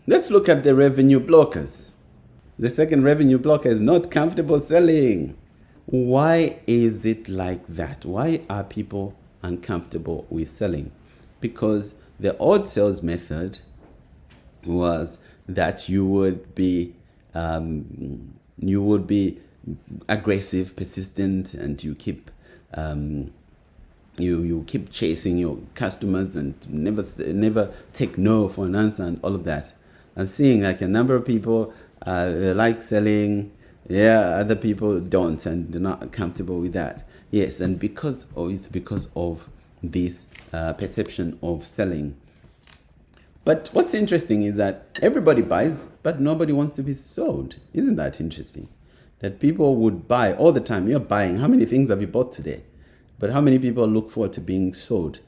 Let's look at the revenue blockers. The second revenue blocker is not comfortable selling. Why is it like that? Why are people uncomfortable with selling? Because the old sales method was that you would be aggressive, persistent, and you keep you keep chasing your customers and never take no for an answer and all of that. I'm seeing like a number of people like selling, other people don't and they're not comfortable with that. Yes, and it's because of this perception of selling. But what's interesting is that everybody buys, but nobody wants to be sold. Isn't that interesting? That people would buy all the time. You're buying. How many things have you bought today? But how many people look forward to being sold?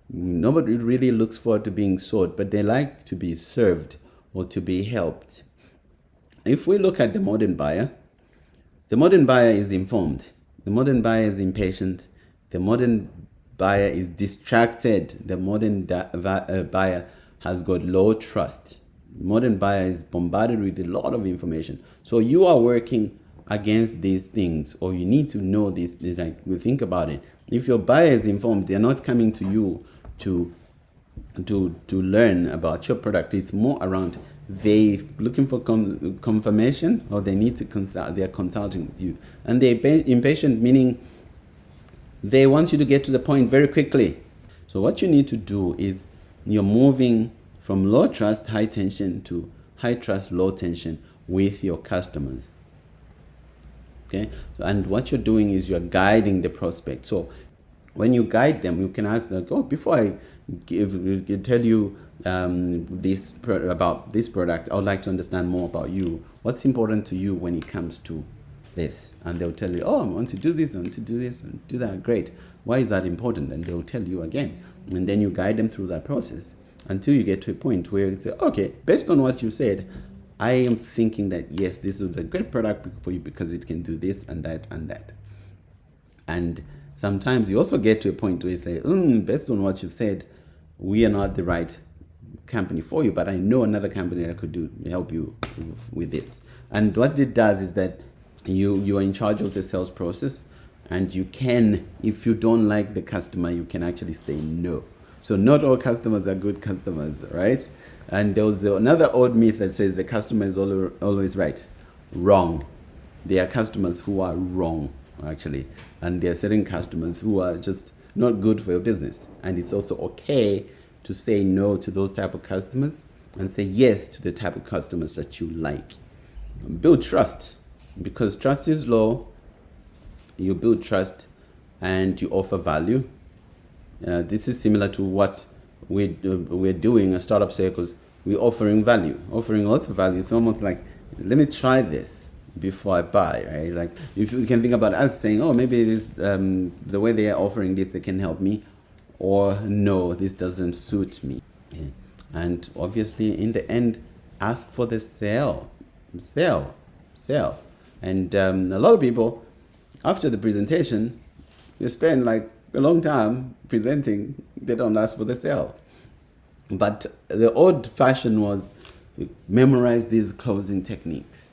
Nobody really looks forward to being sold, but they like to be served or to be helped. If we look at the modern buyer is informed. The modern buyer is impatient. The modern buyer is distracted. The modern buyer has got low trust. Modern buyer is bombarded with a lot of information. So you are working against these things, or you need to know this. Like, we think about it. If your buyer is informed, they're not coming to you to learn about your product. It's more around they looking for confirmation, or they need to consult. They're consulting with you, and they're impatient, meaning they want you to get to the point very quickly. So what you need to do is you're moving from low trust, high tension to high trust, low tension with your customers. Okay, and what you're doing is you're guiding the prospect. So when you guide them, you can ask them, before I tell you about this product, I would like to understand more about you. What's important to you when it comes to this? And they'll tell you, I want to do this, I want to do this, and do that. Great. Why is that important? And they'll tell you again. And then you guide them through that process until you get to a point where you say, okay, based on what you said, I am thinking that, yes, this is a great product for you because it can do this and that and that. And sometimes you also get to a point where you say, based on what you said, we are not the right company for you, but I know another company that could help you with this. And what it does is that you are in charge of the sales process, and you can, if you don't like the customer, you can actually say no. So not all customers are good customers, right? And there was another old myth that says the customer is always right. Wrong. There are customers who are wrong, actually. And there are certain customers who are just not good for your business. And it's also okay to say no to those type of customers and say yes to the type of customers that you like. Build trust, because trust is low. You build trust and you offer value. This is similar to what we're doing at Startup Circles. We're offering value, offering lots of value. It's almost like, let me try this before I buy, right? Like, if you can think about us saying, maybe this the way they are offering this, they can help me, or no, this doesn't suit me. Okay. And obviously, in the end, ask for the sell. And a lot of people, after the presentation, you spend like a long time presenting, they don't ask for the sale. But the old fashion was memorize these closing techniques.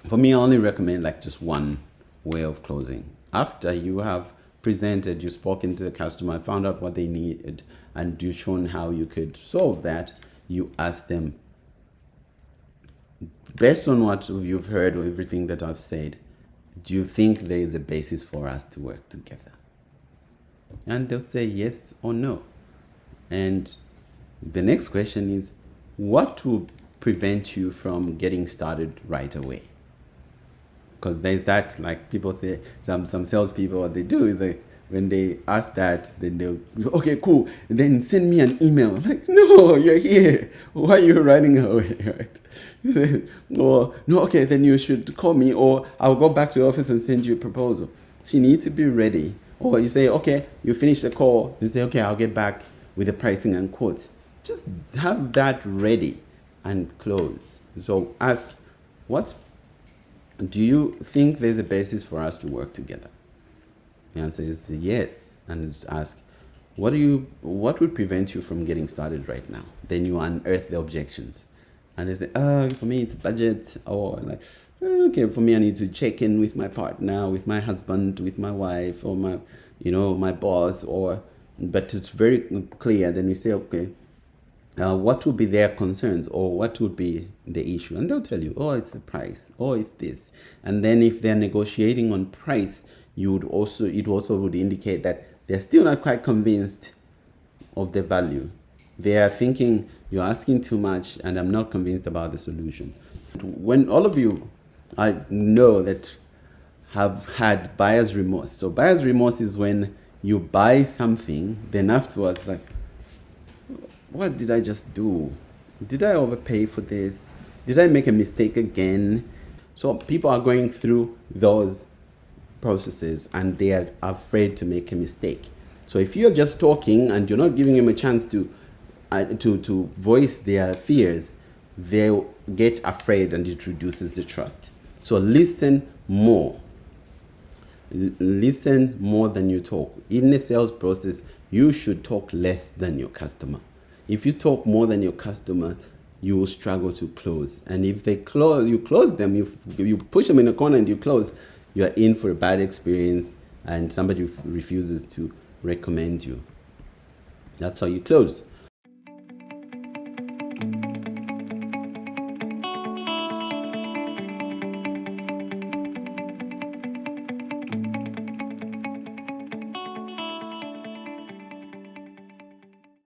For me, I only recommend like just one way of closing. After you have presented, you've spoken to the customer, found out what they needed, and you've shown how you could solve that, you ask them, based on what you've heard or everything that I've said, do you think there is a basis for us to work together? And they'll say yes or no. And the next question is, what will prevent you from getting started right away? Because there's that, like people say, some salespeople, what they do is like, when they ask that, then they'll, okay, cool, and then send me an email. I'm like, no, you're here. Why are you running away, right? Or, no, okay, then you should call me, or I'll go back to the office and send you a proposal. So you need to be ready. Or you say, okay, you finish the call. You say, okay, I'll get back with the pricing and quotes. Just have that ready and close. So ask, do you think there's a basis for us to work together? The answer is yes. And just ask, what would prevent you from getting started right now? Then you unearth the objections. And they say, oh, for me it's budget, or like, okay, for me I need to check in with my partner, with my husband, with my wife, or my, my boss, or, but it's very clear. Then we say, okay, what would be their concerns, or what would be the issue? And they'll tell you, oh, it's the price, oh, it's this. And then if they're negotiating on price, it also would indicate that they're still not quite convinced of the value. They are thinking you're asking too much and I'm not convinced about the solution. When all of you, I know that, have had buyer's remorse. So buyer's remorse is when you buy something, then afterwards, like, what did I just do? Did I overpay for this? Did I make a mistake again? So people are going through those processes and they are afraid to make a mistake. So if you're just talking and you're not giving them a chance to voice their fears, they'll get afraid, and it reduces the trust. So listen more. Listen more than you talk. In the sales process, you should talk less than your customer. If you talk more than your customer, you will struggle to close. And if they close, you close them, you push them in a corner and you close, you are in for a bad experience, and somebody refuses to recommend you. That's how you close.